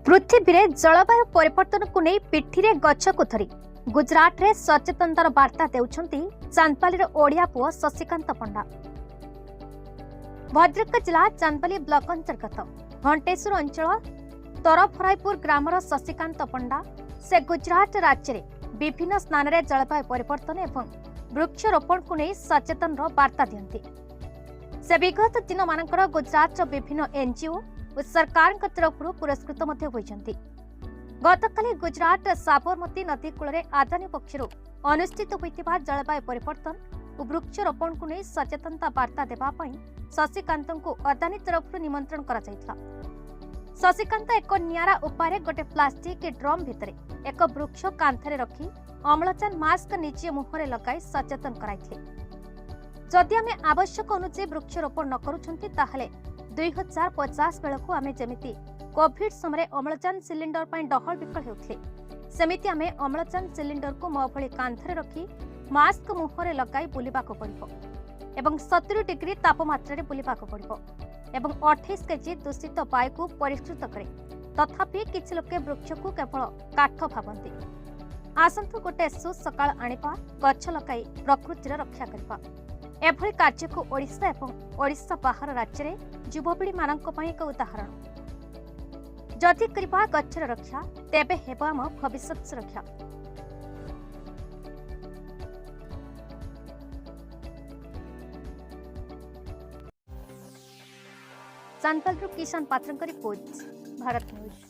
पृथ्वी रे जलवायु परिवर्तन को नहीं पिठिरे गछ को धरी गुजरात रे सचेतनतार वार्ता देउछंती चांदपाली ओडिया पुओ शशिकांत पंडा। भद्रक जिला चांदपाली ब्लॉक अंतर्गत घंटेश्वर अंचल तरफरायपुर ग्रामर शशिकांत पंडा से गुजरात राज्य रे विभिन्न स्थान रे जलवायु परिवर्तन एवं वृक्षरोपण को नहीं सचेतन वार्ता दियंती। से विगत दिन मानकर गुजरात विभिन्न एनजीओ और सरकार तरफ पुरस्कृत होती। गतकाली गुजरात साबरमती नदी कूल आदानी पक्षर अनुष्ठित होता जलवायु परिवर्तन और वृक्षरोपण को नहीं सचेतनता वार्ता देवाई शशिकांत को अदानी तरफ निमंत्रण करा जायथिला। शशिकांत एक नियारा उपाय गोटे प्लास्टिक ड्रम भितर एक वृक्ष कांथरे रखी अम्लजान मास्क निजे मुहरे लगाई सचेतन कराइथिले। जदि आमे आवश्यक अनुसार वृक्षरोपण न करूछंती ताहले 2050 बेलू आमे जेमिति कोविड समय अम्लजान सिलिंडर पर डहल विकल होते सेमिति आमे अम्लजान सिलिंडर को मो भली कांथरे रखी मास्क मुहरे लगाई बुलिबाको पड़िबो एवं 70 डिग्री तापमात्रा रे बुलिबाको पड़िबो एवं 28 केजी दूषित वायु को परिष्कृत करे। तथापि किछि लोके वृक्ष को केवल काठ भाबंती। आसंतु गोटे सुसकाळ आनिपा गछ लगाई प्रकृतिर रक्षा करबा एभली कार्य को ओडिशा एवं ओडिशा बाहर राज्य रे युवपीढ़ी मानक पई एक उदाहरण। जदि करबा गछर रक्षा तेबे हेबा हम भविष्य सुरक्षा। चांदपाल किसान पात्रंक रिपोर्ट, भारत न्यूज।